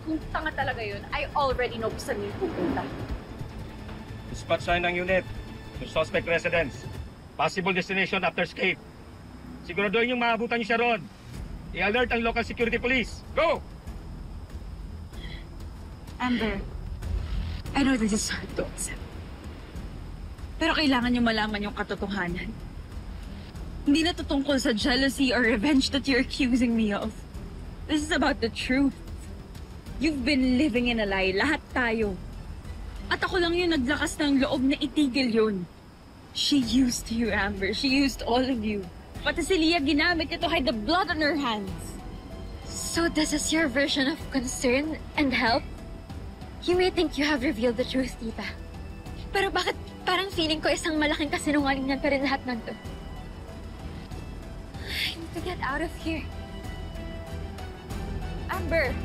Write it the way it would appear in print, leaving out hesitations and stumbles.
Kung tanga talaga yun, I already know kung saan yung pupunta. Dispatch sign ng unit to suspect residence. Possible destination after escape. Siguraduhin yung maabutan niyo siya ron. I-alert ang local security police. Go! Amber, I know this is hard to accept. Pero kailangan niyo malaman yung katotohanan. Hindi na to tungkol sa jealousy or revenge that you're accusing me of. This is about the truth. You've been living in a lie, lahat tayo. At ako lang yung naglakas ng loob na itigil yun. She used you, Amber. She used all of you. Pati si Leah ginamit ito to hide the blood on her hands. So this is your version of concern and help? You may think you have revealed the truth, tita. Pero bakit parang feeling ko isang malaking kasinungalingan pa rin lahat nandun? I need to get out of here. Amber!